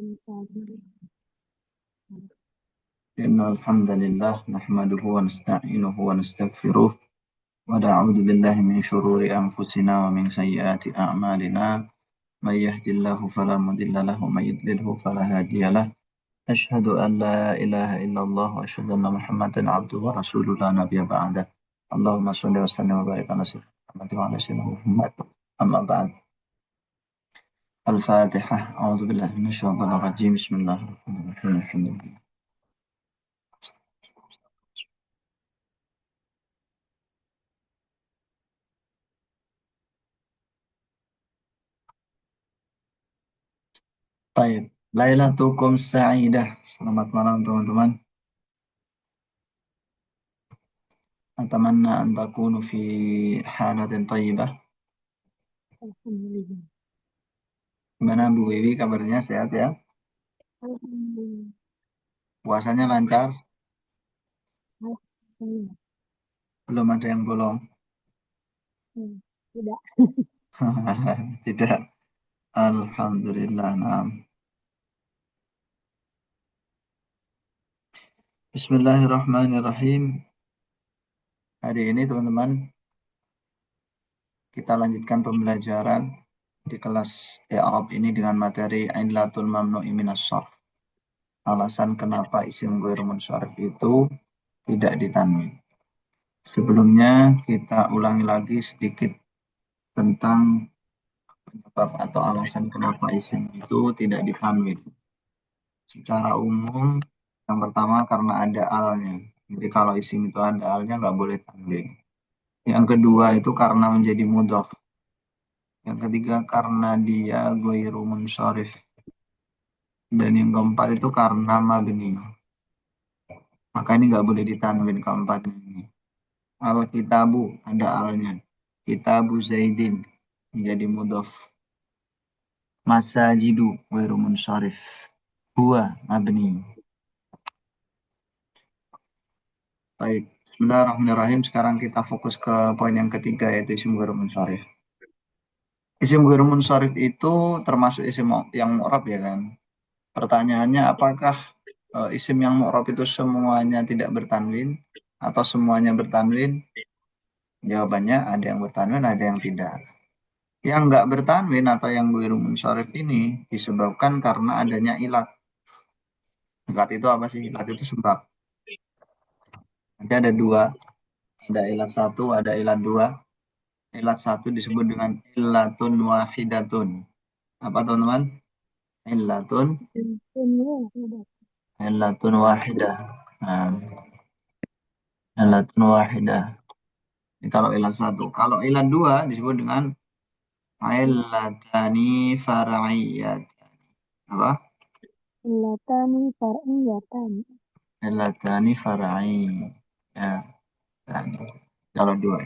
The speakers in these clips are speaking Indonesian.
Waalaikumsalam. إن الحمد لله نحمده ونستعينه ونستغفره ونعوذ بالله من شرور أنفسنا ومن سيئات أعمالنا من يهد الله فلا مضل له ومن يضلله فلا هادي له أشهد أن لا إله إلا الله وأشهد أن محمدا عبده ورسوله لا نبي بعده اللهم صل وسلم وبارك على سيدنا محمد وعلى سيدنا محمد أما بعد الفاتحة أعوذ بالله من الشيطان الرجيم بسم الله الرحمن الرحيم الحمد لله. Baik, Lailatukum Sa'idah. Selamat malam teman-teman. Atamanna an takunu fi halatin thayyibah. Alhamdulillah. Gimana Bu Wiwi kabarnya, sehat ya? Alhamdulillah. Puasanya lancar? Alhamdulillah. Belum ada yang bolong? Tidak. Tidak. Alhamdulillah. Nah. Bismillahirrahmanirrahim. Hari ini teman-teman kita lanjutkan pembelajaran di kelas I'rab ini dengan materi Illatul Mamnu'i Minas Sharf. Alasan kenapa isim ghairu munsharif itu tidak ditanwin. Sebelumnya kita ulangi lagi sedikit tentang penyebab atau alasan kenapa isim itu tidak ditanwin. Secara umum, yang pertama karena ada alnya. Jadi kalau isim itu ada alnya nggak boleh tanwin. Yang kedua itu karena menjadi mudhaf. Yang ketiga karena dia ghairu munsharif. Dan yang keempat itu karena mabni. Maka ini nggak boleh ditanwin keempat ini. Al-kitabu ada alnya. Kitabu Zaidin menjadi mudhaf. Masajidu ghairu munsharif. Huwa mabni. Baik, Bismillahirrahmanirrahim. Sekarang kita fokus ke poin yang ketiga yaitu isim ghairu munsharif. Isim ghairu munsharif itu termasuk isim yang mu'rab ya kan? Pertanyaannya apakah isim yang mu'rab itu semuanya tidak bertanwin atau semuanya bertanwin? Jawabannya ada yang bertanwin, ada yang tidak. Yang nggak bertanwin atau yang ghairu munsharif ini disebabkan karena adanya ilat. Ilat itu apa sih? Ilat itu sebab. Nanti ada dua, ada ilat satu, ada ilat dua. Ilat satu disebut dengan illatun wahidatun. Apa teman-teman? Illatun, Tidak. illatun wahidah. Nah, illatun wahidah. Ini kalau ilat satu. Kalau ilat dua disebut dengan illatani far'iyat. Apa? Illatani far'iyatan. Illatani far'i. Ya, tani. Kalau dua.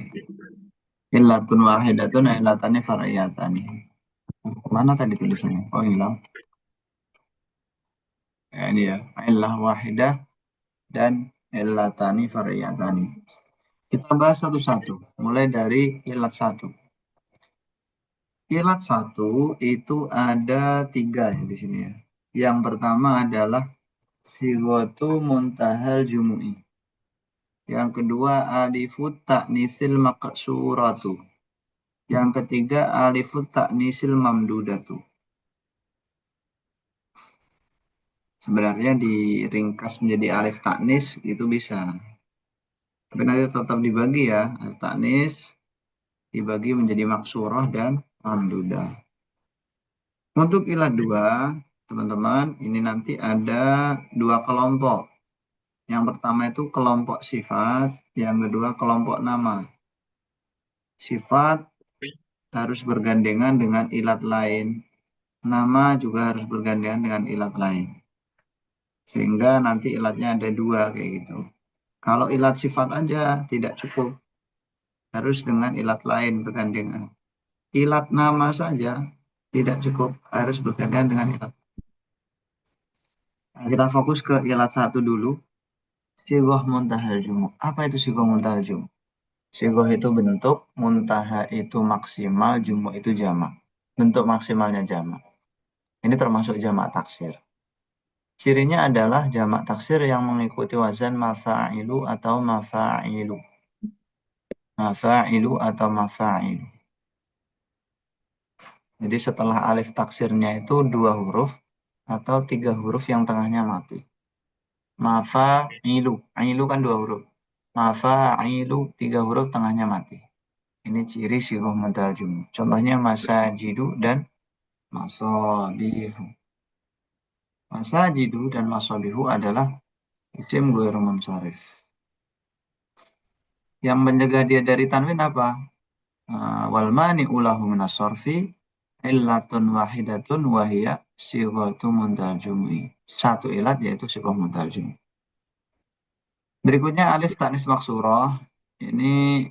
Illatun wahidatun, illatani far'iyatani. Mana tadi tulisannya? Oh, hilang. Ya, ini ya. Illah wahidah dan illatani far'iyatani. Kita bahas satu-satu. Mulai dari ilat satu. Ilat satu itu ada tiga ya di sini ya. Yang pertama adalah sighatu muntahal jumu'i. Yang kedua alifut ta'nisil maqsuratu. Yang ketiga alifut ta'nisil mamdudatu. Sebenarnya diringkas menjadi alif ta'nis itu bisa. Tapi nanti tetap dibagi ya. Alif ta'nis dibagi menjadi maksurah dan mamdudah. Untuk ilat dua, teman-teman, ini nanti ada dua kelompok. Yang pertama itu kelompok sifat, yang kedua kelompok nama. Sifat harus bergandengan dengan ilat lain. Nama juga harus bergandengan dengan ilat lain. Sehingga nanti ilatnya ada dua kayak gitu. Kalau ilat sifat aja tidak cukup. Harus dengan ilat lain bergandengan. Ilat nama saja tidak cukup. Harus bergandengan dengan ilat. Nah, kita fokus ke ilat satu dulu. Sigoh muntahal jumu. Apa itu sigoh muntahal jumu? Sigoh itu bentuk, muntaha itu maksimal, jumu itu jamak. Bentuk maksimalnya jamak. Ini termasuk jamak taksir. Cirinya adalah jamak taksir yang mengikuti wazan mafa'ilu atau mafa'ilu. Mafa'ilu atau mafa'ilu. Jadi setelah alif taksirnya itu 2 huruf atau 3 huruf yang tengahnya mati. Mafa'ilu. Ailu kan 2 huruf. Mafa'ilu 3 huruf tengahnya mati. Ini ciri sighah mutal jumlah. Contohnya masajidu dan masabihu. Masajidu dan masabihu adalah isim ghairu munsharif. Yang mencegah dia dari tanwin apa? Wal mani'u lahu minas sarfi illatun wahidatun wahiyya sighatu muntal jum'i. Satu ilat yaitu sighah muntal jum'i. Berikutnya alif tanis maksurah. Ini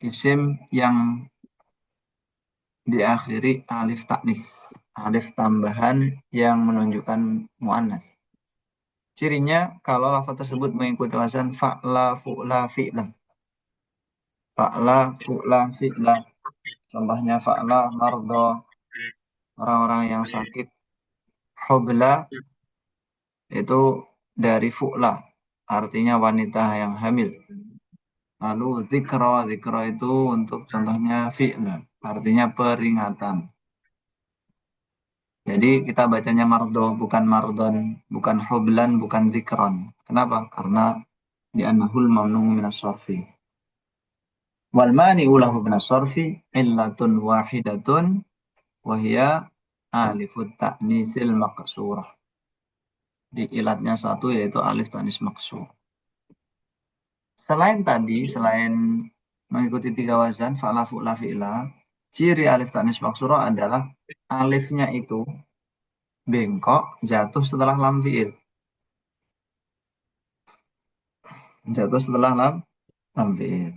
isim yang diakhiri alif taknis, alif tambahan yang menunjukkan muannas. Cirinya kalau lafaz tersebut mengikuti wazan fa'la, fu'la, fi'la. Fa'la, fu'la, fi'la. Contohnya fa'la, mardo, orang-orang yang sakit. Hubla itu dari fu'la, artinya wanita yang hamil. Lalu zikra, zikra itu untuk contohnya fi'la, artinya peringatan. Jadi kita bacanya mardo, bukan mardon, bukan hublan, bukan zikron. Kenapa? Karena li'annahul mamnu minas sarfi. Wal mani'u lahu minas sarfi illatun wahidatun wahya alifut ta'nisil maqsurah. Di ilatnya satu yaitu alif ta'nis maksur. Selain tadi, selain mengikuti 3 wazan, fa'la, fu'la, fi'la, ciri alif ta'nis maksurah adalah alifnya itu bengkok jatuh setelah lam fi'il. Jatuh setelah lam fi'il.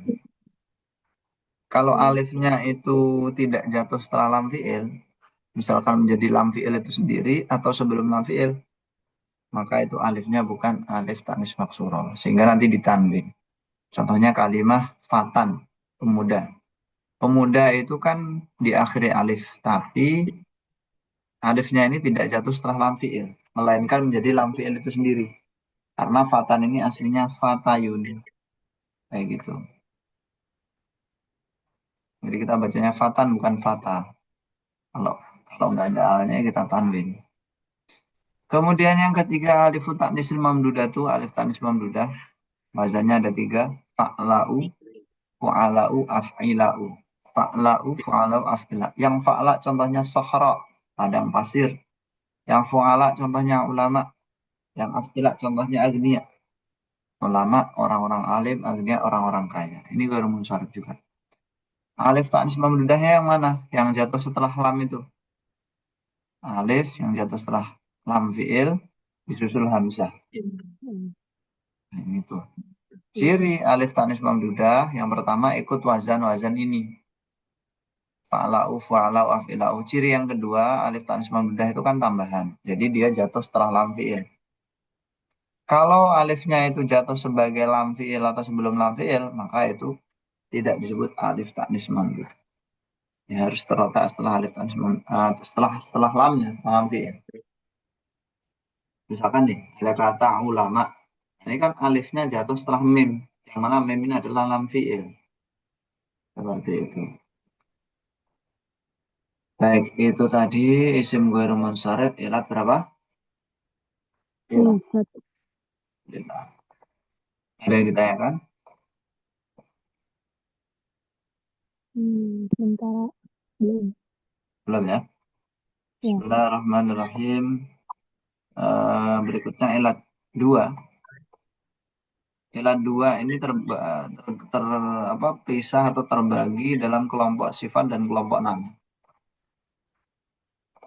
Kalau alifnya itu tidak jatuh setelah lam fi'il, misalkan menjadi lam fi'il itu sendiri atau sebelum lam fi'il, maka itu alifnya bukan alif tanis maksurah, sehingga nanti ditanwin. Contohnya kalimah fatan, pemuda. Pemuda itu kan diakhiri alif, tapi alifnya ini tidak jatuh setelah lam fi'il, melainkan menjadi lam fi'il itu sendiri. Karena fatan ini aslinya fatayun, kayak gitu. Jadi kita bacanya fatan bukan fata. Kalau kalau nggak ada alnya kita tanwin. Kemudian yang ketiga alif ta'nisil mamdudatu, alif ta'nis mamdudah. Wazannya ada 3. Fa'la'u, fu'ala'u, af'ila'u. Fa'la'u, fu'ala'u, af'ila. Yang fa'la contohnya sahra, padang pasir. Yang fu'ala contohnya ulama. Yang af'ila contohnya agniya. Ulama orang-orang alim, agniya orang-orang kaya. Ini ghairu munsharif juga. Alif ta'nis mamdudahnya yang mana? Yang jatuh setelah lam itu. Alif yang jatuh setelah lam fi'il disusul hamzah. Nah, ini tuh. Ciri alif tanis mamdudah yang pertama ikut wazan-wazan ini. Fa'la'u, fa'la'u, af'ila'u. Ciri yang kedua alif tanis mamdudah itu kan tambahan. Jadi dia jatuh setelah lam fi'il. Kalau alifnya itu jatuh sebagai lam fi'il atau sebelum lam fi'il, maka itu tidak disebut alif tanis mamdudah. Ya harus terletak setelah alif tanis setelah lamnya, setelah lam fi'il. Misalkan nih, ada kata ulama. Ini kan alifnya jatuh setelah mim. Yang mana mim ini adalah lam fi'il. Seperti itu. Baik, itu tadi isim ghairu munsharif ilat berapa? Ilat. Satu. Ilat. Ada yang ditanyakan? Sementara belum. Belum ya? Ya. Bismillahirrahmanirrahim. Berikutnya ilat 2. Ilat 2 ini pisah atau terbagi dalam kelompok sifat dan kelompok nama.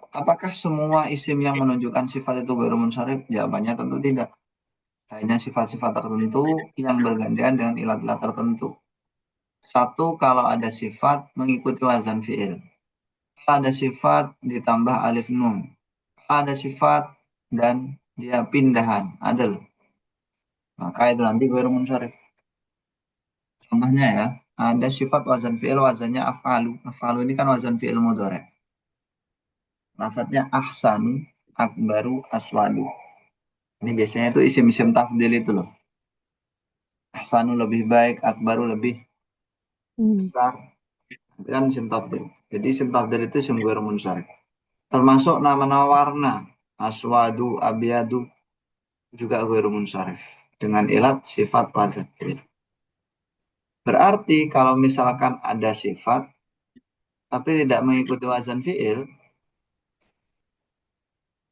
Apakah semua isim yang menunjukkan sifat itu ghairu munsharif? Jawabannya tentu tidak. Hanya sifat-sifat tertentu yang bergantian dengan ilat-ilat tertentu. Satu, kalau ada sifat mengikuti wazan fi'il. Kalau ada sifat ditambah alif nun. Kalau ada sifat dan dia pindahan, adal. Maka itu nanti ghairu munsharif. Contohnya ya, ada sifat wazan fi'il, wazannya af'alu. Af'alu ini kan wazan fi'il mudhari'. Lafadznya ahsanu, akbaru, aswadu. Ini biasanya itu isim-isim tafdil itu loh. Ahsanu lebih baik, akbaru lebih Hmm. besar. Itu kan isim tafdil. Jadi isim tafdil itu isim ghairu munsharif. Termasuk nama-nama warna. Aswadu, abyadu juga ghairu munsharif. Dengan ilat sifat wazan fi'il. Berarti kalau misalkan ada sifat tapi tidak mengikuti wazan fi'il,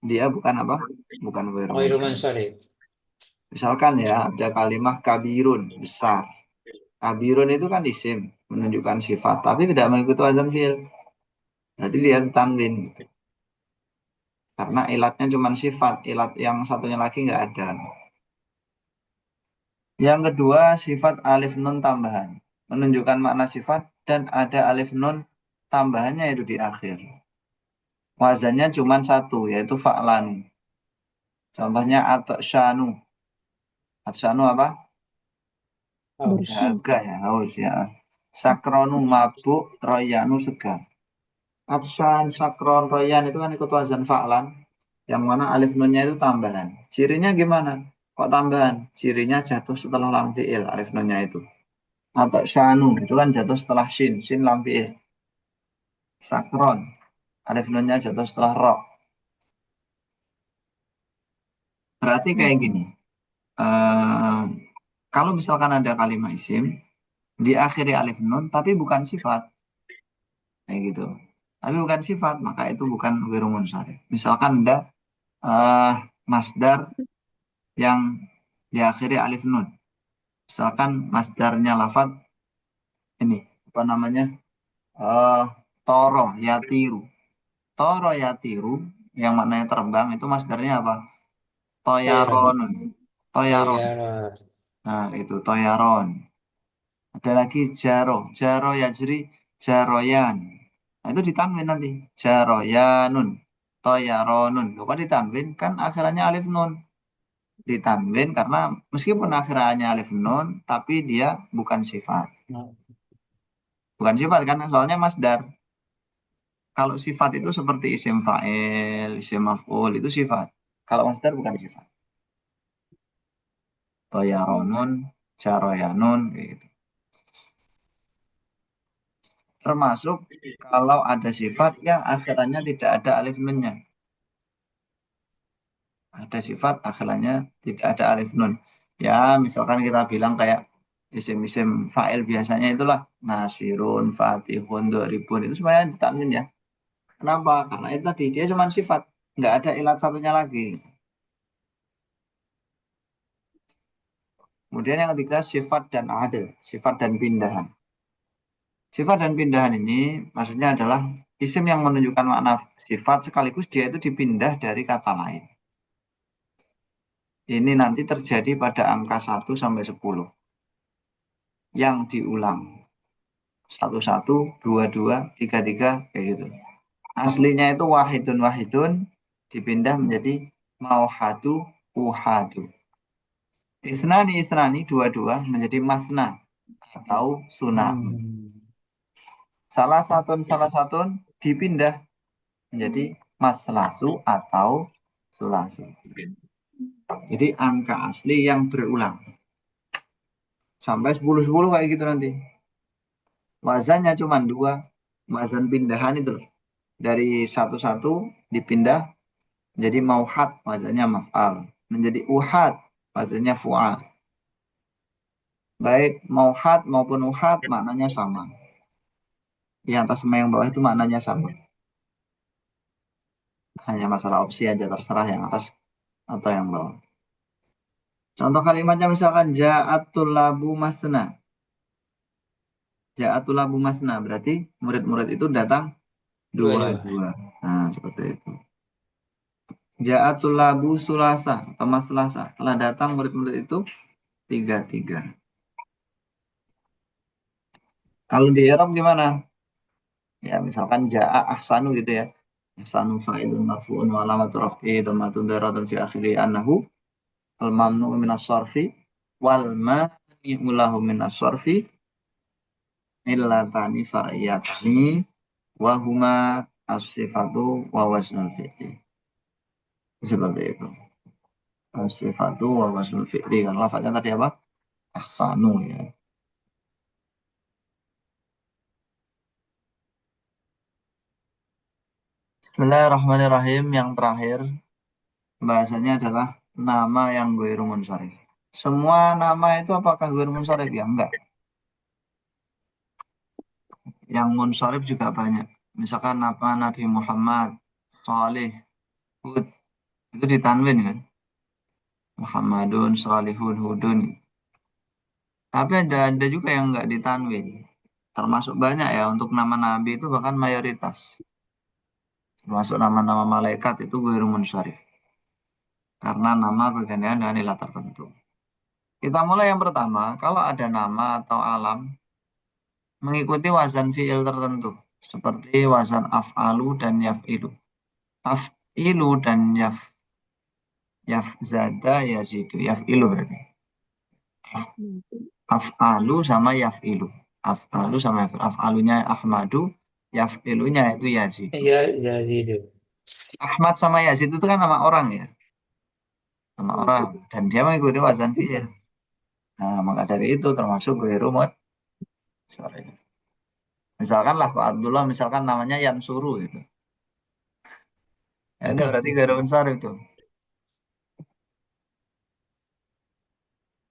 dia bukan apa? Bukan ghairu Ghairu munsharif. mansharif. Misalkan ya ada kalimat kabirun, besar. Kabirun itu kan isim, menunjukkan sifat, tapi tidak mengikuti wazan fi'il. Berarti dia tanwin. Karena ilatnya cuma sifat, ilat yang satunya lagi nggak ada. Yang kedua, sifat alif nun tambahan. Menunjukkan makna sifat dan ada alif nun tambahannya itu di akhir. Wazannya cuma satu, yaitu fa'lan. Contohnya atsyanu. Atsyanu apa? Haus. Bersih. Dahaga ya, haus ya. Sakronu mabuk, royanu segar. Atsan, sakron, royan itu kan ikut wazan fa'lan. Yang mana alif nunnya itu tambahan. Cirinya gimana? Kok tambahan? Cirinya jatuh setelah lam fi'il, alif nunnya itu. Atau syanu, itu kan jatuh setelah shin, shin lam fi'il. Sakron, alif nunnya jatuh setelah ro. Berarti kayak gini. eh, Kalau misalkan ada kalimat isim, diakhiri alif nun, tapi bukan sifat. Kayak gitu. Tapi bukan sifat, maka itu bukan ghairu munsharif. Misalkan ada eh, masdar yang diakhiri alif nun. Misalkan masdarnya lafad ini apa namanya? eh Toro yatiru. Toro yatiru yang maknanya terbang itu masdarnya apa? Tayran. Toyaronun. Toyaron. Tayran. Nah, itu toyaron. Ada lagi jaro. Jaro yajri jaroyan. Nah, itu ditanwin nanti. Jaroyanun. Toyaronun. Loh, kok ditanwin? Kan akhirannya alif nun. Ditanwin karena meskipun akhirannya alif nun, tapi dia bukan sifat. Nah, Bukan sifat kan, soalnya masdar. Kalau sifat itu seperti isim fa'il, isim maf'ul, itu sifat. Kalau masdar bukan sifat. Toyaronun, jaroyanun, gitu. Termasuk kalau ada sifat yang akhirannya tidak ada alif nunnya. Ada sifat akhirannya tidak ada alif nun. Ya, misalkan kita bilang kayak isim-isim fa'il biasanya itulah nasirun, fatihun, doribun, itu semuanya ditanwin ya. Kenapa? Karena itu tadi dia cuma sifat, nggak ada ilat satunya lagi. Kemudian yang ketiga sifat dan adil, sifat dan pindahan. Sifat dan pindahan ini maksudnya adalah isim yang menunjukkan makna sifat sekaligus dia itu dipindah dari kata lain. Ini nanti terjadi pada angka 1 sampai 10 yang diulang. 1 1, 2 2, 3 3 kayak gitu. Aslinya itu wahidun wahidun dipindah menjadi mauhadu uhadu. Isnani isnani dua-dua menjadi masna atau sunai. hmm. Salah satu dipindah menjadi maslasu atau sulasu. Jadi angka asli yang berulang. Sampai 10 10 kayak gitu nanti. Wazannya cuma dua. Wazan pindahan itu loh. Dari satu satu dipindah menjadi mauhad, wazannya maf'al. Menjadi uhad, wazannya fu'al. Baik mauhad maupun uhad maknanya sama. Yang atas sama yang bawah itu maknanya sama. Hanya masalah opsi aja terserah yang atas atau yang bawah. Contoh kalimatnya misalkan ja'atul labu masna. Ja'atul labu masna berarti murid-murid itu datang Dua-dua. dua-dua. Nah, seperti itu. Ja'atul labu sulasa atau mas selasa. Telah datang murid-murid itu tiga-tiga. Kalau di Arab gimana? Ya, misalkan ja'a ahsanu gitu ya. Ahsanu fa'ilun marfu'un wa alamatu raf'i dhammatun dharatun fi akhiri annahu al mamnu'u minas sarfi wal mani'u lahu minas sarfi illatani far'iyatani wa huma as-sifatu wa wasnul fi'li. Seperti itu. As-sifatu wa waslul fi'li. Kan lafadznya tadi apa? Ahsanu ya. Bismillahirrahmanirrahim. Yang terakhir bahasanya adalah nama yang ghairu munsharif. Semua nama itu apakah ghairu munsharif? Ya enggak. Yang munsharif juga banyak. Misalkan nama Nabi Muhammad, Salih, Hud, itu ditanwin kan? Muhammadun, Salihun, Hudun. Tapi ada juga yang enggak ditanwin. Termasuk banyak ya untuk nama Nabi itu bahkan mayoritas. Termasuk nama-nama malaikat itu ghairu munsharif. Karena nama bergandengan dengan ilah tertentu. Kita mulai yang pertama. Kalau ada nama atau alam mengikuti wazan fi'il tertentu. Seperti wazan af'alu dan yaf'ilu. Af'ilu dan yafzada yazidu. Yaf'ilu berarti. Af'alu sama yaf'ilu. Af'alu sama yaf'ilu. Af'alunya Ahmadu. Yaf'ilunya itu yazidu. Iya, jadi Ahmad sama Yazid itu kan nama orang ya. Nama orang. Dan dia mengikuti wazan fi'il. Nah, maka dari itu termasuk ghairu munsharif. Misalkan lah Pak Abdullah, misalkan namanya Yansuru gitu. Ya, ini berarti ghairu munsharif itu.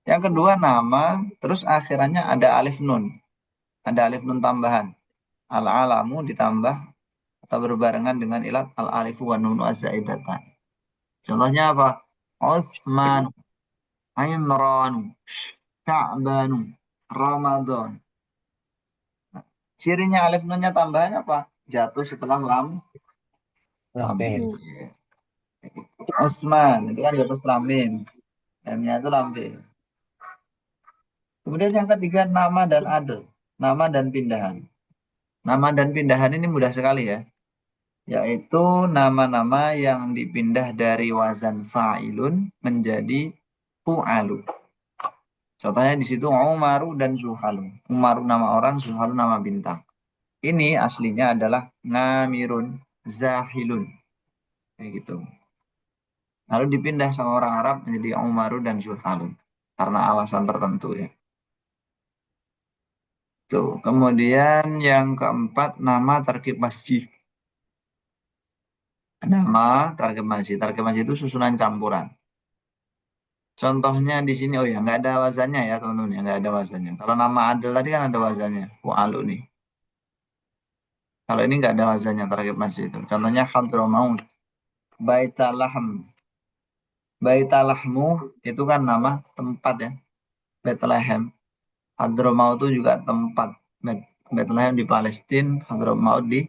Yang kedua nama, terus akhirannya ada alif nun. Ada alif nun tambahan. Al-alamu ditambah atau berbarengan dengan ilat al-alifu wa nunu az-zaidatan. Contohnya apa? Utsman, Imran, Sya'ban, Ramadan. Cirinya alif nunnya tambahan apa? Jatuh setelah lam. Lambe. Utsman, itu kan jatuh setelah mim. M-nya itu lambe. Kemudian yang ketiga nama dan adl. Nama dan pindahan. Nama dan pindahan ini mudah sekali ya. Yaitu nama-nama yang dipindah dari wazan fa'ilun menjadi fu'alu. Contohnya di situ Umaru dan Zuhalu. Umaru nama orang, Zuhalu nama bintang. Ini aslinya adalah ngamirun, zahilun. Kayak gitu. Lalu dipindah sama orang Arab menjadi Umaru dan Zuhalu. Karena alasan tertentu ya. Tuh. Kemudian yang keempat nama tarkib masjid. Nama tarkib masjid. Tarkib masjid itu susunan campuran. Contohnya di sini, oh ya, nggak ada wazannya ya teman-teman, ya, nggak ada wazannya. Kalau nama Adil tadi kan ada wazannya, Wa'alu nih. Kalau ini nggak ada wazannya, tarkib masjid itu. Contohnya Hadramaut, Baitalahm. Baitalahmu itu kan nama tempat ya, Bethlehem. Hadramaut itu juga tempat. Bethlehem di Palestina, Hadramaut di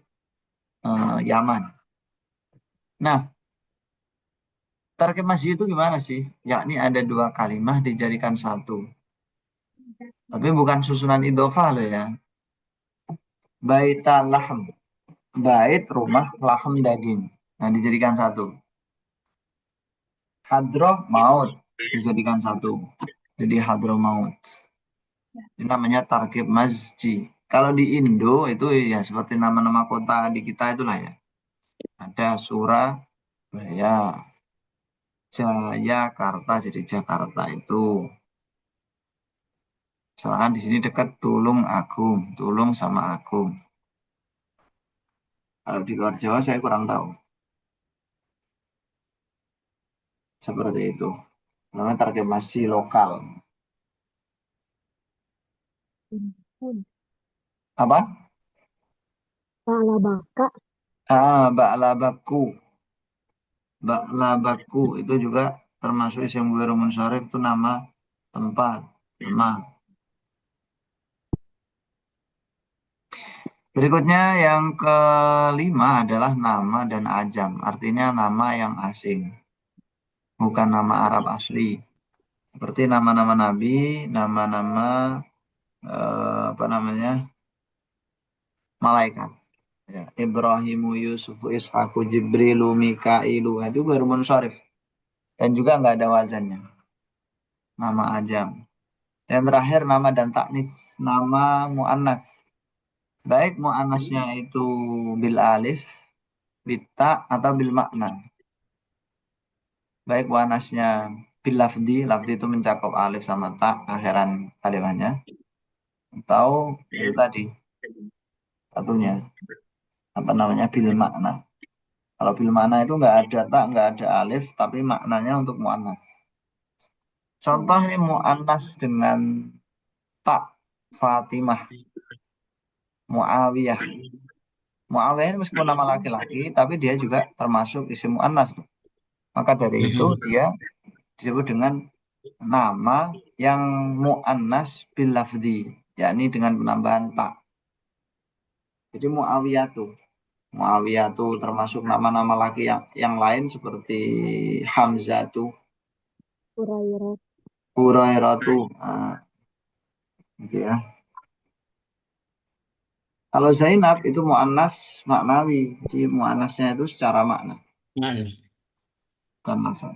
Yaman. Nah, tarkib masjid itu gimana sih? Yakni ada dua kalimah dijadikan satu. Tapi bukan susunan idhofah loh ya. Baitalahm. Bait rumah, lahm daging. Nah, dijadikan satu. Hadroh maut dijadikan satu. Jadi hadroh maut. Ini namanya tarkib masjid. Kalau di Indo itu ya seperti nama-nama kota di kita itulah ya. Ada Surabaya, Jayakarta jadi Jakarta itu. Misalkan di sini dekat Tulung Agung, Tulung sama Agung. Kalau di luar Jawa saya kurang tahu. Seperti itu. Namanya target masih lokal. Apa? Palabaka. Ba'labaku. Ba'labaku itu juga termasuk isim ghairu munsharif, itu nama tempat. Nama. Berikutnya yang kelima adalah nama dan ajam. Artinya nama yang asing. Bukan nama Arab asli. Seperti nama-nama nabi, nama-nama apa namanya? Malaikat. Ya, Ibrahimu, Yusufu, Ishaku, Jibrilu, Mikailu. Itu ghairu munsharif. Dan juga nggak ada wazannya. Nama ajam. Yang terakhir nama dan taknis. Nama mu'annas. Baik mu'annasnya itu bil alif, bita, atau bil makna. Baik mu'annasnya bil lafdi, lafdi itu mencakup alif sama ta akhiran kalimatnya, atau itu tadi satunya apa namanya bil makna. Kalau bil makna itu nggak ada ta, nggak ada alif, tapi maknanya untuk muannas. Contoh ini muannas dengan ta, Fatimah, Muawiyah. Muawiyah ini meskipun nama laki-laki, tapi dia juga termasuk isim muannas. Maka dari itu dia disebut dengan nama yang muannas bil lafzi, yakni dengan penambahan ta. Jadi Muawiyah tuh termasuk nama-nama laki yang lain seperti Hamzah tuh, Hurairah. Hurairah tuh, nah, gitu ya. Kalau Zainab itu muannas maknawi, jadi muannasnya itu secara makna, bukan lafaz.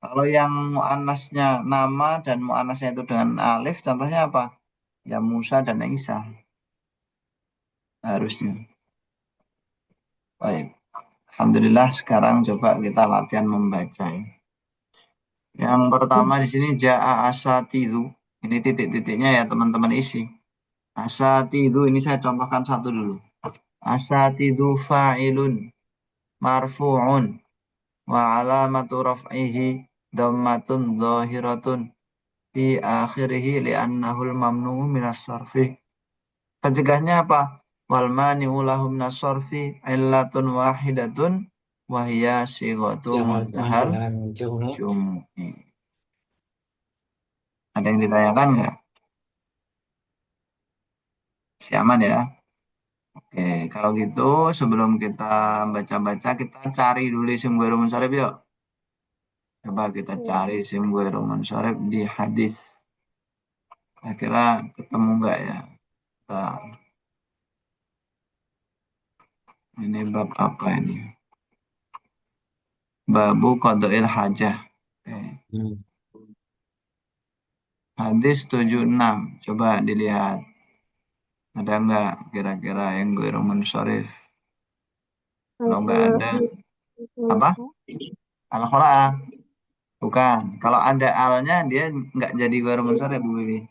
Kalau yang muannasnya nama dan muannasnya itu dengan alif, contohnya apa? Ya Musa dan Isa harusnya. Baik. Alhamdulillah sekarang coba kita latihan membaca ya. Yang pertama di sini ja'a asatidu. Ini titik-titiknya ya teman-teman isi. Asatidu ini saya contohkan satu dulu. Asatidu fa'ilun marfu'un wa alamatu raf'ihi dhammatun zahiratun fi akhirih li'annahul mamnu'u minas sarfi. Pencegahnya apa? Wal mani'u lahum nasarfi illatun wahidatun wahya sighatu muntahal jumu'i. Ada yang ditanyakan nggak? Siaman ya? Oke, kalau gitu sebelum kita baca-baca, kita cari dulu isim ghairu munsharif yuk. Coba kita cari isim ghairu munsharif di hadis. Kira-kira ketemu nggak ya? Nah, ini bab apa ini? Babu qada'il hajah. Oke. Hadis 76. Coba dilihat. Ada nggak kira-kira yang ghairu munsharif? Kalau nggak ada, apa? Al-Qur'an. Bukan. Kalau ada alnya, dia nggak jadi ghairu munsharif, Bu Wiwi.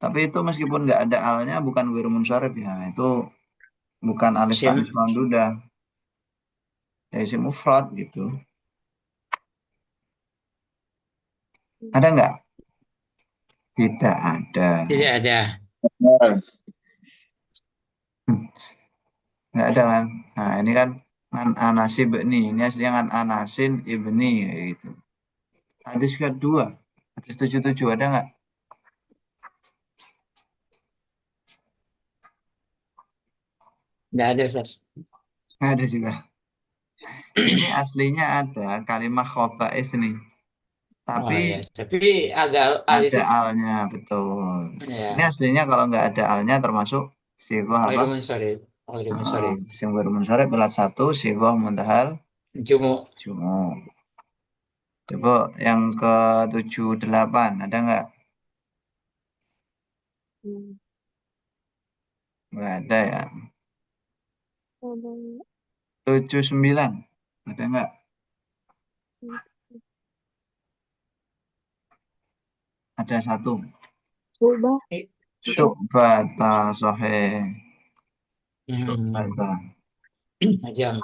Tapi itu meskipun nggak ada alnya, bukan ghairu munsharif ya. Itu bukan alif ta'nis mamdudah. Ya isim mufrad gitu. Ada nggak? Tidak ada. Tidak ada. Nggak ada kan? Nah ini kan an anasib ini aslinya kan anasin ibni gitu. Hadis kedua, hadis 77 ada nggak? Tidak ada, Ustaz. Nggak ada juga. Ini aslinya ada kalimat khobais nih, Oh tapi ya, tapi ada alif ada itu. alnya betul. Ini Ya, aslinya kalau nggak ada alnya termasuk sigoh apa? ghairu munsharif. Ghairu munsharif. Isim ghairu munsharif belat satu sigoh muntahal Jumu. jumu. Coba yang ke 78 ada nggak? Nggak ada ya. 79 ada nggak? Ada satu. Subah. Syu'bata sahih. Hmm. Syu'bata. Ajam.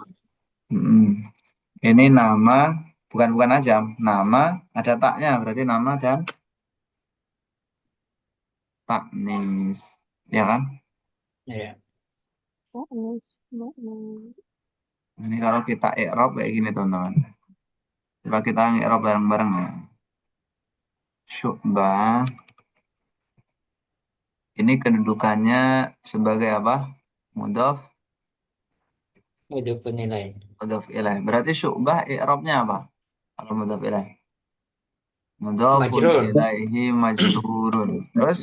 Ini nama, bukan ajam. Nama ada taknya, berarti nama dan taknis. Ya kan? Ya. Ini kalau kita i'rab kayak gini teman-teman. Coba kita i'rab bareng-bareng ya. Syu'bah. Ini kedudukannya sebagai apa? Mudhaf, Udah penilai. mudhaf ilaih. Berarti syu'bah i'rabnya apa? Kalau mudhaf ilaih. Mudhafun Majrur. ilaihi majrurun. Terus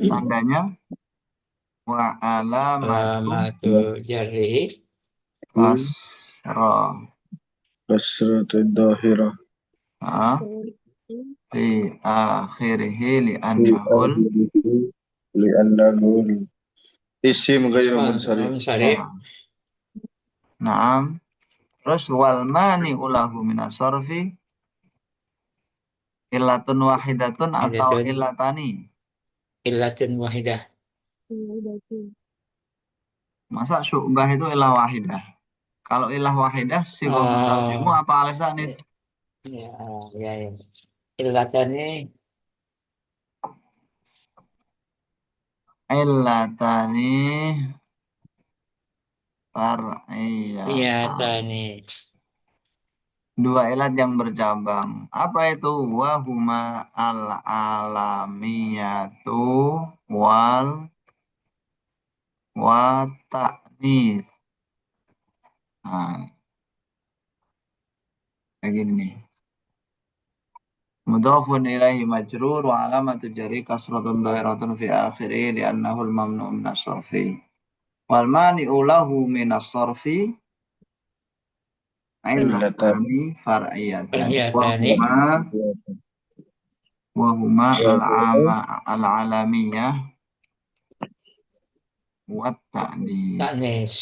tandanya wa alamatu Alamatu jarri. kasra. Kasratul dhahirah Ah, fi akhirihi fi li'annahul akhirihi li'annahu isim ghairu Isman. munsharif. Munsharif. ya. Naam. Terus wal mani ulahu minas sorfi illatun wahidatun atau Illatun. illatani. Illatun wahidah. Ya udah tuh. Masa syu'bah itu ilah wahidah? Kalau ilah wahidah sigoh mutarjimu Oh, apa alif tanis? ya, ya, ya. Illatani Illatani far'iyatan. iyatani. Dua ilat yang bercabang. Apa itu? Wahuma al-alamiyatu wal wa ta'nis. Nah, kayak gini nih. Mudhafun ilaihi majrur wa alamatu jari kasratun dhahiratun fi akhirih li'annahu al-mamnu' min as-sarfi. Wal mani'u lahu min as-sarfi Illatan. illatani far'iyatani. Perhiatani. Wahuma al-alamiyah wa ta'nis. Taknis.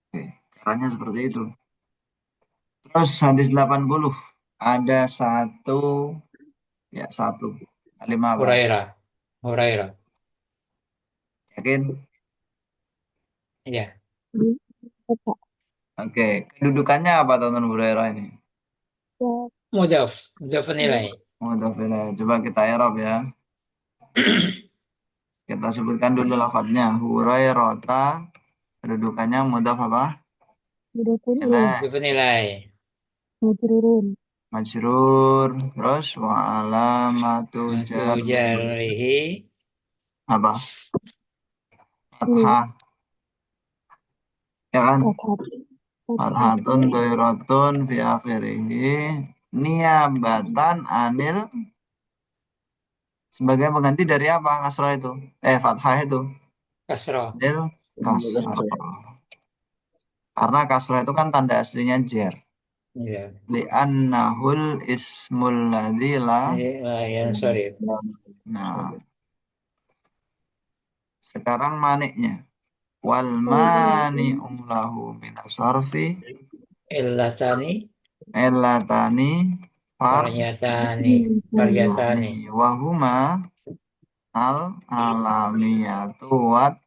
Oke, caranya seperti itu. Terus hadis 80 ada satu kalimat apa? Hurairah. Hurairah. Yakin? Ya. Di kota. Oke, kedudukannya apa teman Hurairah ini? Ya, Mudaf. Mudaf nilai. Mudhafillah. Coba kita i'rab ya. Kita sebutkan dulu lafadznya. Hurairata. Kedudukannya mudhaf apa? udah pun ini. Ilaih. Mudaf nilai. Majrurun. Majrur. Terus wa alamatu Matu jarri. jarrihi. Apa? Fathah. Ya kan? Fathat. Fathatun doiratun fi akhirihi. Niabatan anil. Sebagai pengganti dari apa? Kasrah itu. Fathah itu. Kasroh. Anil kasrah. Karena kasrah itu kan tanda aslinya jer. Ya. Li'annahul ismul ladzi la. Yang sorry. Nah, sekarang maniknya. Wal mani'u lahu minas sarfi Illatani. illatani Perhiatani. Perhiatani. wahuma al alamiyatu wat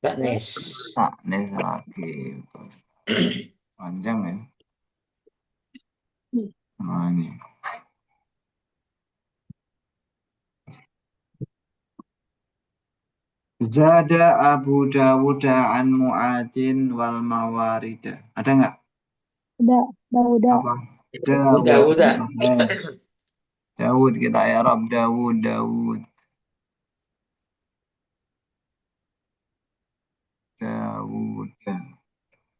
Taknis. ta'nis lagi. Panjang ya. Nah, ini. Zada Abu Dawud an Mu'adin wal Mawarida. Ada nggak? Udah. Apa? Udah. Sahih. Dawud kita i'rab Dawud. Dawud.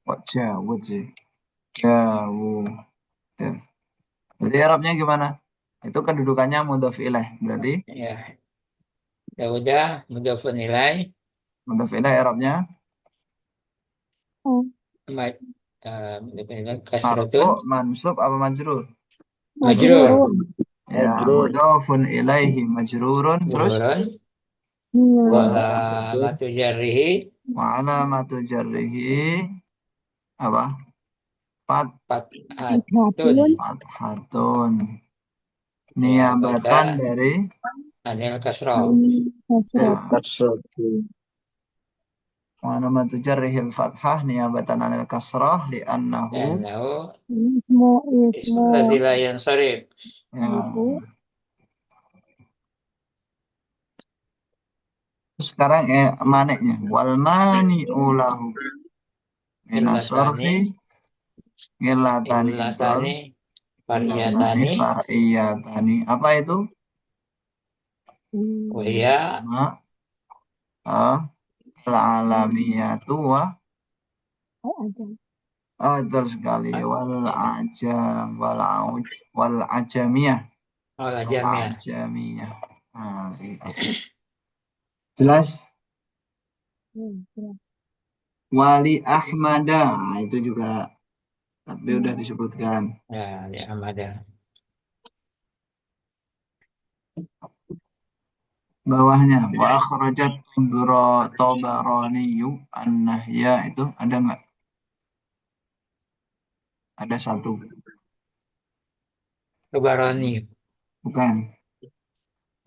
Kok Dawud sih? Dawud. Berarti i'rabnya gimana? Itu kedudukannya mudhaf ilaih. Berarti Ya. Udah. Mudaf nilai. mudhaf ilaih i'rabnya Mudaf nilai. Kasratun. marfu, mansub apa majrur? Majrur. Ya, mudhafun ilaihi majrurun. Terus Majrurun. Nilai. Matu jarrihi. wa alamatu jarrihi apa? Fathatun. Fathatun. Niabatan dari Anil kasroh. Kasrat. wa alamatu jarrihil fathah niabatan anil kasrah li'annahu Annahu Ismu. ismuladzila yang sorry. ya. Terus sekarang maniknya wal mani'u lahu minas sarfi illatani Illatani. Perhiatani. far'iyatani. Apa itu? Wahia. Al-alamiyatu wa Ajam. betul sekali wal ajamiyah. Olah jamnya. Ajamiyah. Nah, gitu. Jelas? Jelas. Wali Ahmada. Nah, itu juga tapi udah disebutkan. Ya, di Ahmada. Bawahnya wa akhrajat Tabarani an-nahya itu ada nggak? Ada satu. Tabarani. Bukan.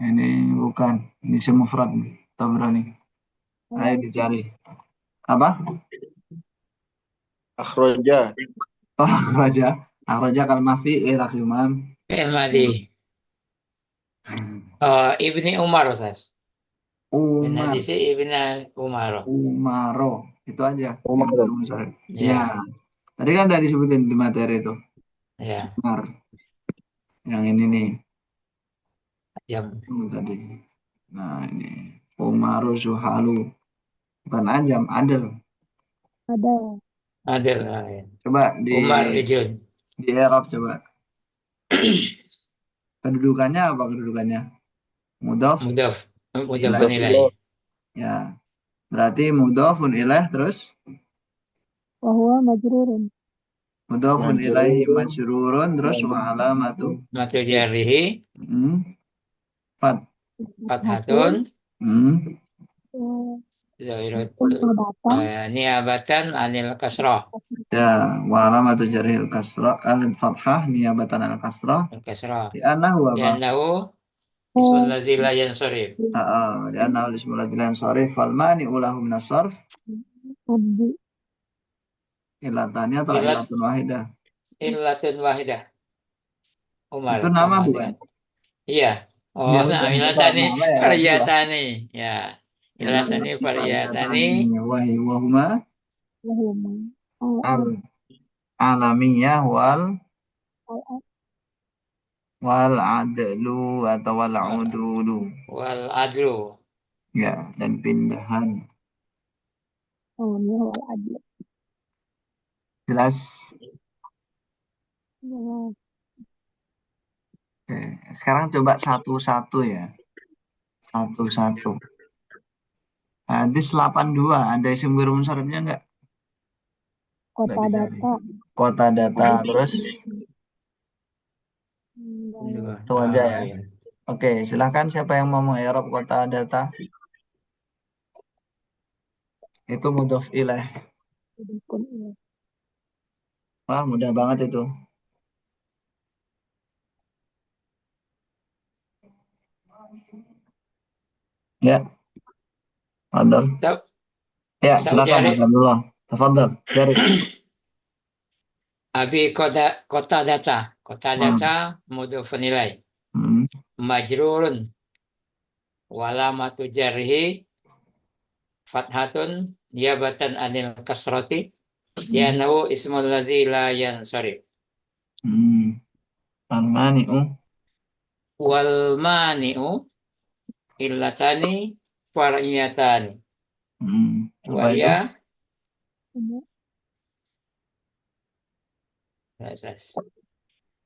Ini bukan. Ini semufrad. Tabrani. Ayo dicari. Apa? Akhraja. Oh, akhraja. Akhraja kalimah fi'il Imam. Fi'il madhi. Ibni Umar, Ustaz. Bin Umar. hadisi Ibni Umar. Umaro. Itu aja. Umar. Ya. Ya, Tadi kan udah disebutin di materi itu. ya. Umar. Yang ini nih. Jam. Tadi. Nah, ini. Umaru Zuhalu. Bukan ajam, adel. Ada. Adil. Ya. Coba Umar Ijun. di Arab coba. Kedudukannya apa kedudukannya? Mudhof Mudaf. Mudaf ilaih. nilai. Ya. Berarti mudhofun ilaih terus Wahwa majrurun. mudhofun Majrurun. ilaihi majrurun terus wa alamatu Matu jarihi. Fat. Fathatun. Zahirut. Niabatan. Niabatan anil kasrah. Ya, wa alamatu jarhil kasrah al-fathah niyabatan al-kasrah Kasrah. li'annahu apa? Liannahu ismul ladzi la yansarif. Li'annahu ismul ladzi la yansarif fal mani'u lahu min as-sarf Abdi. ilatani atau Ilat. ilatun wahidah. Illatun wahidah. Umar. Itu nama sama bukan? dengan- Iya. Oh, Ya nah, udah, ilatani nama ya, fariyatani. Ya. Ya, Ilatani fariyatani. wahuma Wahuma. al-alamiyah Al- wal adlu atau wal udulu. Wal adlu. Ya, dan pindahan. Alamiah wal adli. Jelas? Ya. Oke. Sekarang coba satu-satu ya. Satu-satu. Hadis 82, ada isim ghair munsharifnya enggak? Kota Mbak dicari. data. Kota data, terus Dua. itu aja ya. Iya. Oke, silahkan siapa yang mau mengi'rab kota data? Itu mudhof ilaih. Dukun ini. Wah, mudah banget itu. Ya, tafadhol. Ya, Bisa silakan cari. Alhamdulillah. Tafadhol, cari. Abi kota data. Kota data mudhofun nilai. Hmm. Majrurun. Walamatu jarhi fathatun niyabatan anil kasrati. Liannahu ismul ladzi la yansarif. Al-mani'u Wal mani'u illatani fariyatani. apa itu? Wahya Ini.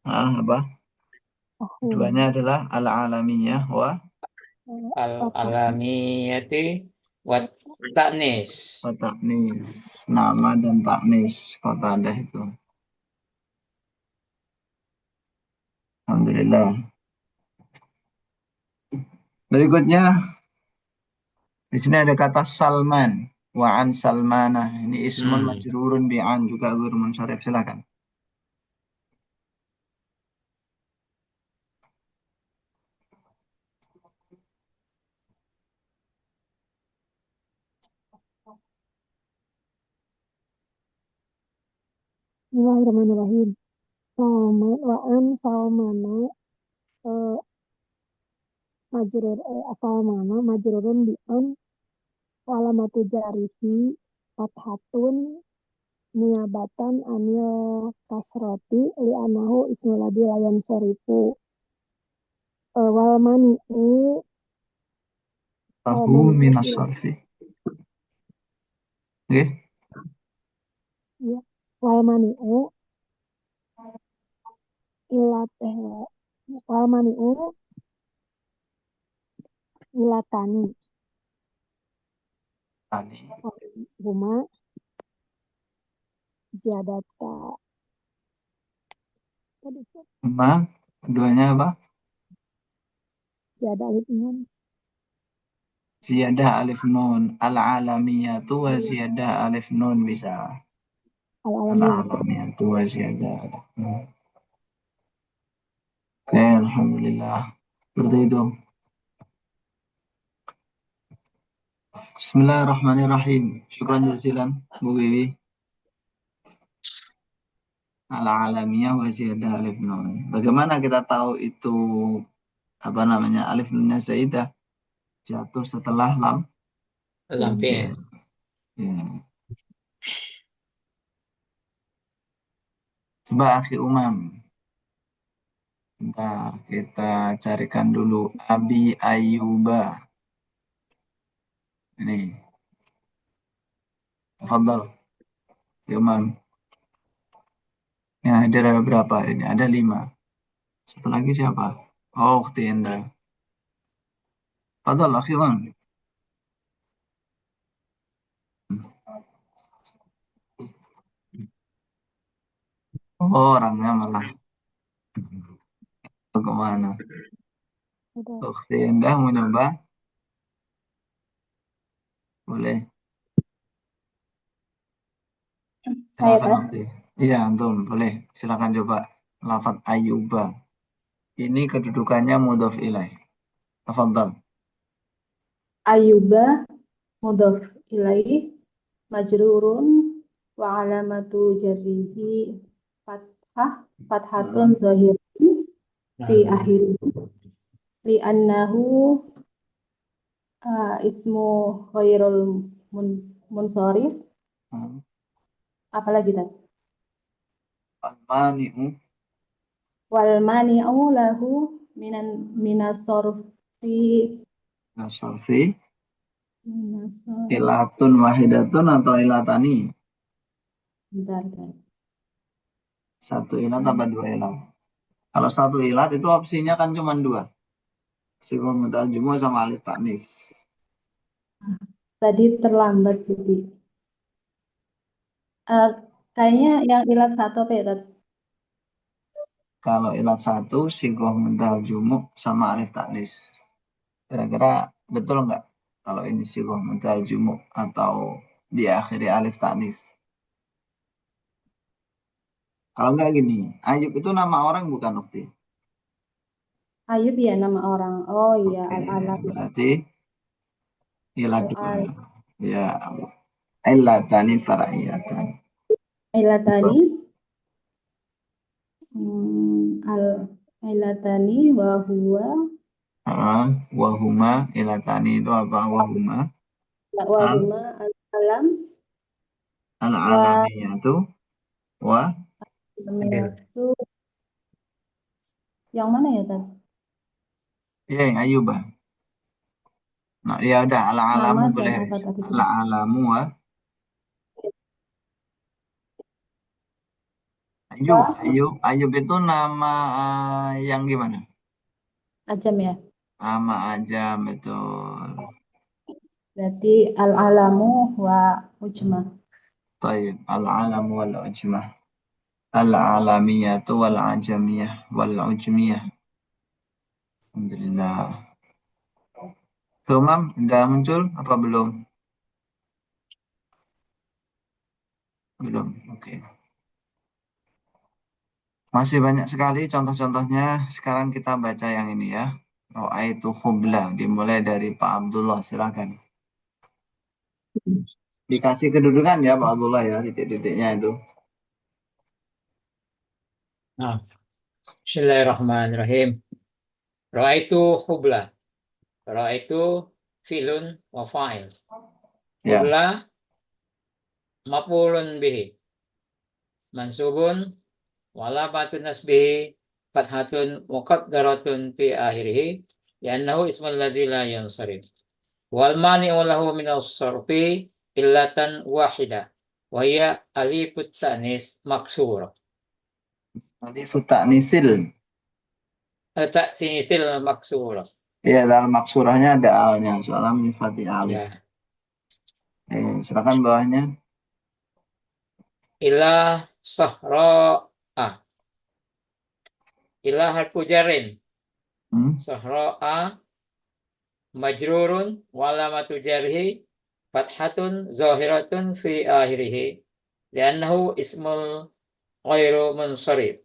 Apa? Ahum. Keduanya adalah al-alamiyah wa al-alamiyati wa ta'nis. taknis. Nama dan taknis kota ada itu. Alhamdulillah. Berikutnya di sini ada kata Salman wa an Salmana. Ini ismun majrurun bi'an juga ghair munsharif. Silakan. Bismillahirrahmanirrahim. Salman wa'an salmana majrur salmana majrurun bi'an walamatu jarihi fathatun niabatan anil kasroti li'anahu ismul ladzi la yansarifu. Wal mani'u Tahu minas sarfi. Oke. Ya, wal mani'u wal mani'u ilatani Tani. huma ziyadata. Huma. Keduanya apa? Ziyadah alif nun. Ziyadah alif nun. Al-alamiyatu wa ziyadah alif nun bisa. Al Al-alamiyah. Al-alamiyatu wa ziyadah. Oke, alhamdulillah. Seperti itu. Bismillahirrahmanirrahim. Syukran jazilan, Bu Wiwi. Al-alamiyah wa ziyadah alif nun. Bagaimana kita tahu itu apa namanya alif nunnya zaidah jatuh setelah lam? Lampir. Ya. Coba akhi Umam. Bentar, kita carikan dulu Abi Ayyuba. Ini. Tafadhal, ya Umam. Ya, ada berapa ini? Ada 5. Satu lagi siapa? Oh, Ukhti Indah. Tafadhal, akhi Umam. Oh, orangnya malah kemana? Udah. Ukhti Indah mau nyoba? Boleh. Saya Silakan Teh. Ukhti. Iya, antum. Boleh. Silakan coba. Lafaz Ayyuba. Ini kedudukannya mudhof ilaih. Tafadhal. Ayyuba mudhaf ilaih majrurun wa alamatu jarrihi fathatun zahiratun fi akhir li'annahu ismu ghairul munsharif. Apalagi Teh? Al-mani'u Wal mani'u lahu minas sarfi nasarfi minas ilatun wahidatun atau ilatani? bentar, bentar. Satu ilat apa 2 ilat? Kalau satu ilat itu opsinya kan cuma 2. Sighah mutajjimah sama alif taknis. Tadi terlambat jadi kayaknya yang ilat satu apa ya Tat? Kalau ilat 1 sighah mutajjimah sama alif taknis. Kira-kira betul nggak? Kalau ini sighah mutajjimah atau diakhiri alif taknis. Kalau nggak gini, Ayub itu nama orang bukan Ukti? Ayub ya nama orang. Oh iya, Oke, al-alam. berarti ilat 2. Al-al Ya, ilatani fara'iyatan. ilatani al-ilatani wa huwa Wahuma ilatani itu apa? Wahuma wa al huma al-alam wa alamiyatu wa alamiyatu. Yang mana ya Tat? ya yang Ayubah. Nah, ya udah Nama alamu dan boleh. apa tadi itu? Alamu wa Ayub. Wa Ayub itu nama yang gimana? ajam ya. Nama ajam betul. Berarti al-alamu wa ujma. Taib. Al-alamu wal ujmah. Al-alamiyatu wal ajamiyah wal ujmiyah. Alhamdulillah. Imam, udah muncul apa belum? Belum. Oke. Masih banyak sekali contoh-contohnya. Sekarang kita baca yang ini ya. Ro'aitu khubla. Dimulai dari Pak Abdullah. Silakan. Dikasih kedudukan ya Pak Abdullah ya. Titik-titiknya itu. Nah, Bismillahirrahmanirrahim. Ra'aitu hubla. Ra'aitu filun wa fa'il. Ya. Hubla maf'ulun bihi. Mansubun walamatun nasbihi fathatun muqaddaratun fi akhirih li'annahu ismul ladzi la yansarif. Wal mani'u lahu min as-sarfi illatan wahidah wa hiya alifut ta'nis maksura. Alifut ta'nisil. Ta'nisil maksura. Ya, dalam maksurahnya ada alnya. Soalnya menyifati alif. Ya. Silakan bawahnya. Ila sahra'a. Ila harfu jarin. Sahra'a majrurun walamatu jarhi fathatun zahiratun fi akhirih li'annahu ismul ghairu munsharif.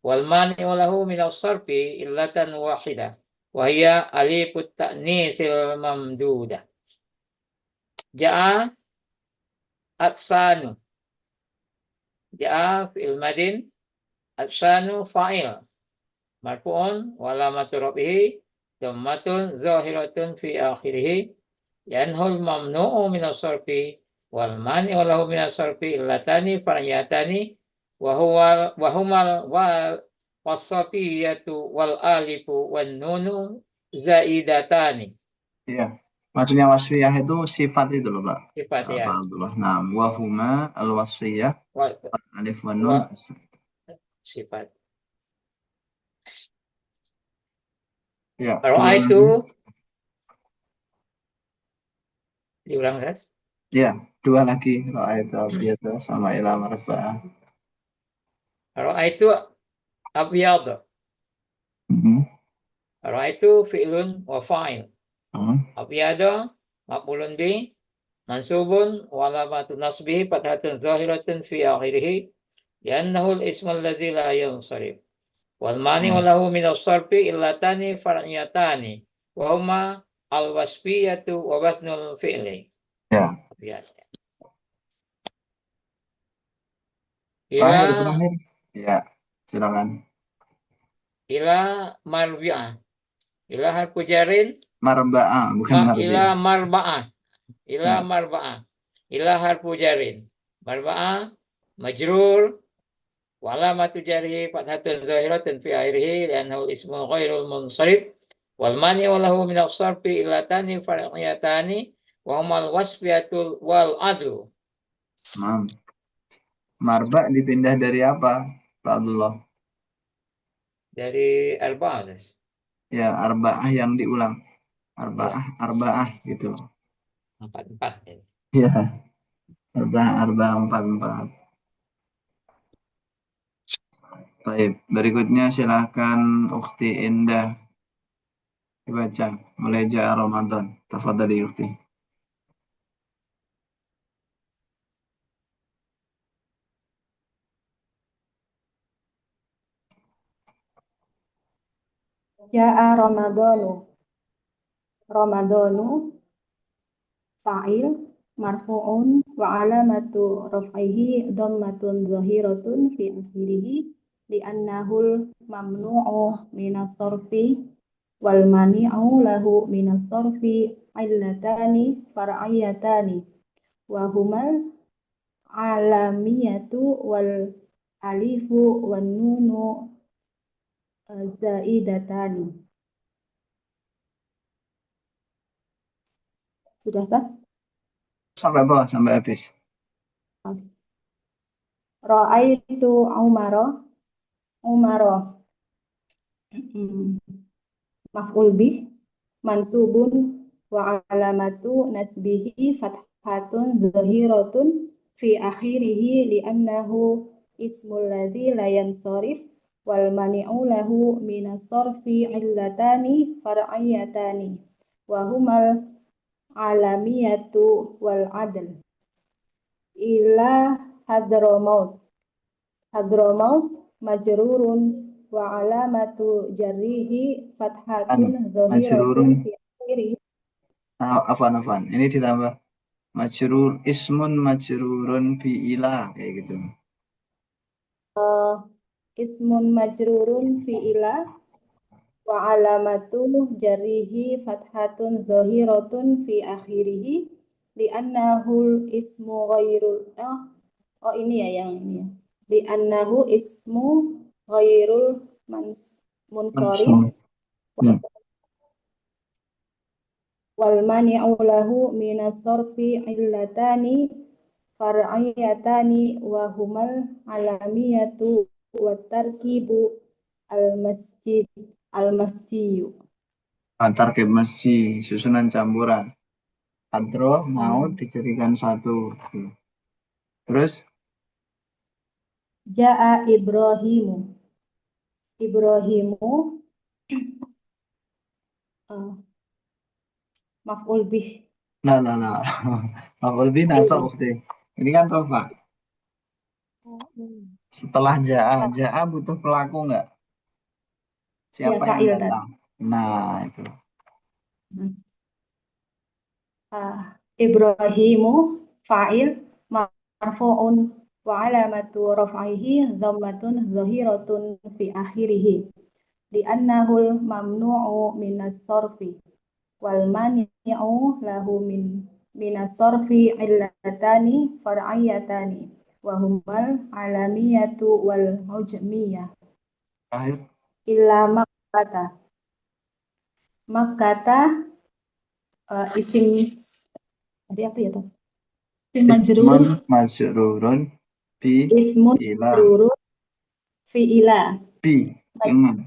Wal mani'u lahu min as-sarfi illatan wahidah wa hiya alifut ta'nisil mamdudah. Ja'a atsanu. Ja'a fi'il madin, atsanu fa'il. Marfu'un wa alamatu rafihi dhammatun zahiratun fi akhirih yanhul mamnu'u min as-sarfi wal mani'u lahu min as-sarfi illatani far'iyatani wa humal wasafiyatu wal alifu wan nunu zaidatani. Iya. Maksudnya wasfiyah itu sifat itu loh, Pak. Sifat Pak ya. Abdullah. Nah, wahuma al-wasfiyah Wa- alif wa nun. Sifat. Ya, Kalau dua lagi. itu diulang, guys. Ya, dua lagi. Ra'aitu abiyata sama ila marfa'ah. Kalau itu abyad. Mhm. Kalau itu fi'lun wa fa'il. Hmm. Abyada maqbulun bi mansubun wa alamatu nasbihi fathatun zahiratun fi akhirih li'annahu al-ismu alladhi la yansarif. Wal mani'u lahu min as-sarfi illatani far'iyatani wa huma al-wasfiyatu wa wasnul fi'li. Ya. Abyad. Terakhir, Ila terakhir. Ya, silakan. ila marbi'ah. Ila harfu jarin Marba'ah, bukan ila marbi'ah. marba'ah. Ila Ya. marba'ah. Ila harfu jarin. Marba'ah majrur wa alamatu jarhi fathatun zahiratun fi akhirih li'annahu ismu ghairul munsharif wal mani'u lahu min as-sarfi illatani far'iyatani wa humal wasfiyatul wal adlu. Mam. Marba' dipindah dari apa, Pak Abdullah? Dari arba'ah. Ya, arba'ah yang diulang. Arba'ah gitu. 4-4. Ya, arba'ah 4-4. Baik, berikutnya silakan Ukhti Indah dibaca. Mulai Ja'a Ramadan. Tafadhali Ukhti. Ja'a Ramadhanu. Ramadhanu fa'il marfu'un wa alamatu raf'ihi dhammatun zahiratun fi akhirih li'annahul mamnu'u minas sarfi wal mani'u lahu minas sarfi illatani far'iyatani wa humal alamiyatu wal alifu wan nunu zaidatani. Sudah kan? Sampai bawah, sampai habis. Ra'aitu Umaro. Maf'ul bih mansubun wa alamatu nasbihi fathatun zahiratun fi akhirih li'annahu ismul ladzi la yansarif wal mani'u lahu minas sarfi illatani far'iyatani wa humal alamiyatu wal adl. Ila hadramaut majrurun wa alamatu jarrihi fathatun zahiratun Majrurun. fi akhirih. Afan. Ini ditambah majrur ismun majrurun fi'ila kayak gitu. Ismun majrurun fi'ila wa alamatu jarrihi fathatun zahiratun fi akhirih li'annahul ismu ghairul ini ya yang ini ya. Li'annahu ismu ghairul munsharif Hmm. wal mani'u lahu minas sarfi illatani far'iyatani wa humal alamiyatu wa tarkibu al-masjiyu. Tarkib masjid, susunan campuran. Hadro mau dijadikan satu. Terus Ja'a Ibrahimu maf'ul bih nah. Maf'ul bih nasab Ukhti. Ini kan rofa. Setelah ja'a butuh pelaku nggak? Ya, Siapa yang fa'il tadi. datang? Nah, itu. Ibrahimu fa'il marfu'un wa alamatu raf'ihi dhammatun zahiratun fi akhirih li'annahul mamnu'u minas sarfi wal mani'u lahu minas sarfi illatani far'iyatani wa humal alamiyatu wal ujmiyah Terakhir. illa makkata. Makkata isim tadi apa ya tuh? Isim majrur, Ismun majrurun bi ismun ila majrurun fi'ila. bi. Ingat.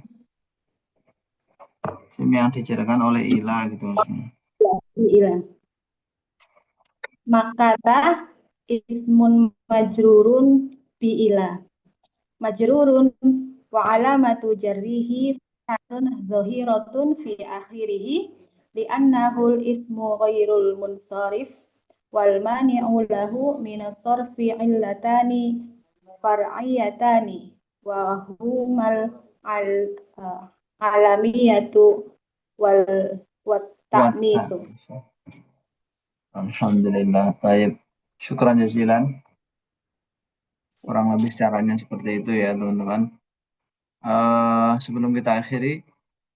Isim yang diceritakan oleh ila gitu maksudnya. Fi'ila. Makkata ismun majrurun fi'ila. Majrurun wa alamatu jarrihi fatun zahiratun fi akhirih li'annahul ismu ghairul munsharif wal mani'u lahu minas sarfi illatani far'iyatani wa humal al alamiyatu wal wat Wata. ta'nisu. Alhamdulillah. Baik. Syukran jazilan. Kurang lebih caranya seperti itu ya teman-teman. Sebelum kita akhiri,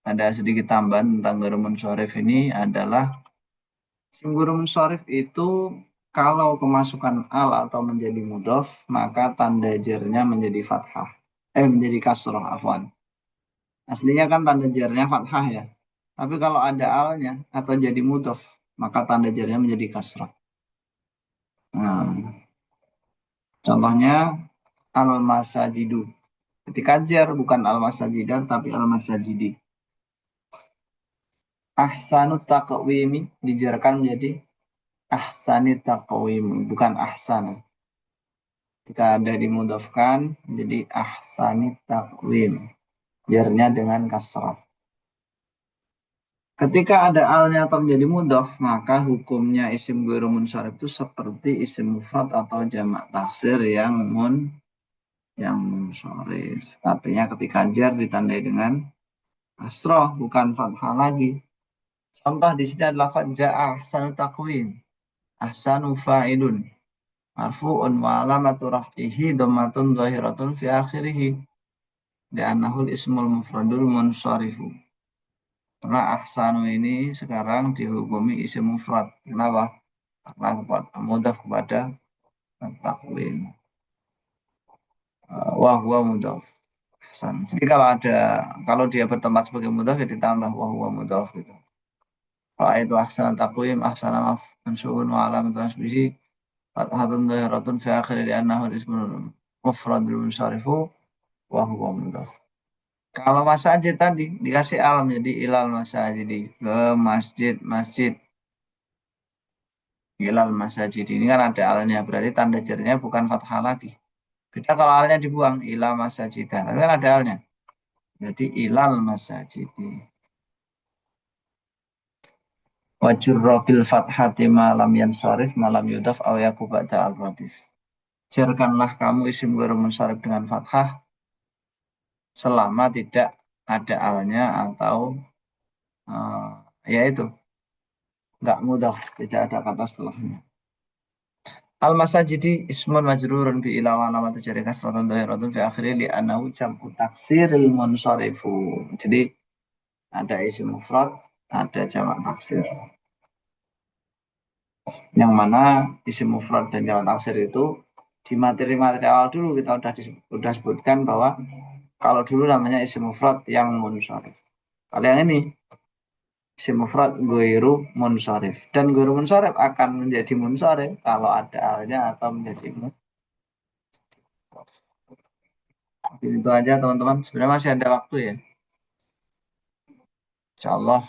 ada sedikit tambahan tentang guru munsharif ini adalah isim guru munsharif itu kalau kemasukan al atau menjadi mudhof maka tanda jarnya menjadi fathah. Menjadi kasroh, afwan. Aslinya kan tanda jarnya fathah ya. Tapi kalau ada alnya atau jadi mudhof maka tanda jarnya menjadi kasroh. Nah, contohnya al-masajidu. Ketika jar bukan al-masajidan tapi al-masajidi. Ahsanut taqwimi dijarkan menjadi ahsanit taqwimi, bukan ahsana. Jika ada dimudhafkan menjadi ahsanit taqwim. Jarnya dengan kasrah. Ketika ada alnya atau menjadi mudhaf, maka hukumnya isim ghairu munsharif itu seperti isim mufrad atau jamak taksir yang munsharif. Artinya ketika jar ditandai dengan kasrah, bukan fathah lagi. Contoh di sini adalah ja'a ahsanu taqwim. Ahsanu fa'ilun. Marfu'un wa alamatu raf'ihi dhammatun zahiratun fi akhirih. Li'annahul ismul mufradul munsarifu. Karena ahsanu ini sekarang dihukumi isim mufrad. Kenapa? Karena mudhaf kepada taqwim. Wa huwa mudhaf. Ahsan. Jadi kalau dia bertempat sebagai mudhaf ya ditambah wa huwa mudhaf gitu. Ra'aitu ahsana taqwim ahsana mansu'un wa alamatu nasbihi fathatun dhahiratun fi akhiri li'annahu al-ismul mufradul munsarifu wa huwa mudhaf. Kalau masajid tadi dikasih al menjadi ilal masajid, ke masjid ilal masajid, ini kan ada alnya berarti tanda jarnya bukan fathah lagi. Beda kalau alnya dibuang ilal masajid, tapi kan ada alnya. Jadi ilal masajid. Wajurra bil fathati malam yansharif malam yudaf aw yakubata al-radif. Jarkanlah kamu isim ghairu munsharif dengan fathah selama tidak ada alnya atau yaitu nggak mudhaf, tidak ada kata setelahnya. Al-masajidi ismun majrurun bi ila wa alamatu jari kasratun dhahiratun fi akhiri li annahu jam'u taksiril munsarifu. Jadi ada isim mufrad, ada jamak taksir. Yang mana isim mufrad dan jamak taksir itu di materi-materi awal dulu kita udah sebutkan bahwa kalau dulu namanya isim mufrad yang munsharif. Kalau yang ini isim mufrad ghairu munsharif. Dan ghairu munsharif akan menjadi munsharif kalau ada alnya atau menjadi itu aja teman-teman. Sebenarnya masih ada waktu ya. Insya Allah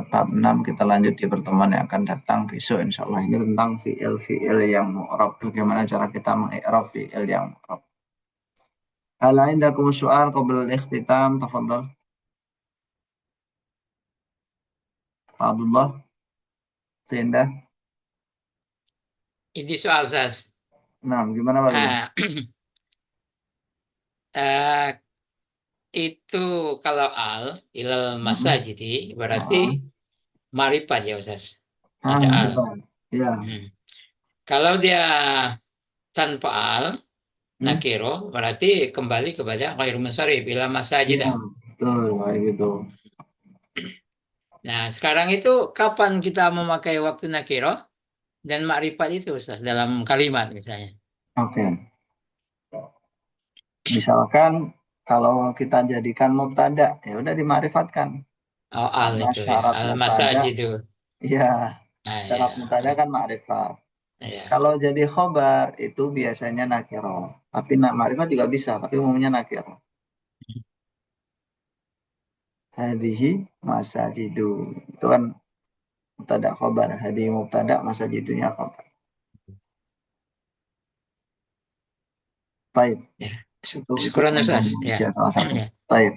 bab 6 kita lanjut di pertemuan yang akan datang besok insya Allah. Ini tentang fi'il yang mu'rab. Bagaimana cara kita mengi'rab fi'il yang mu'rab. Hal indakum soal qabla al-ikhtitam, tafadhal. Abdullah, Tinda. Ini soal Zaz. Nah, gimana Pak Abdullah? Eh, itu kalau ilal masajidi berarti marifat ya Ustaz. Ada al. Marifat. Ya. Kalau dia tanpa al, Hmm? nakiro, berarti kembali kepada ghairu munsharif ila Iya, masajidah. betul kayak gitu. Nah, sekarang itu kapan kita memakai waktu nakiro dan makrifat itu Ustaz dalam kalimat misalnya. Oke. Misalkan kalau kita jadikan mubtada, ya udah dimarifatkan. Oh, al Karena itu ya, syarat al mubtada, masajidu. iya, Ah, syarat ya. mubtada kan makrifat. Ya. Kalau jadi khobar itu biasanya nakiro. Tapi makrifat juga bisa, tapi umumnya nakiro. Hadihi masajidu. Itu kan mubtada khobar. Hadihi mubtada, masajidunya khobar. Baik. Ya. Itu Syukuran contoh Ustaz. di Ya. Indonesia salah satu. Ya. Baik.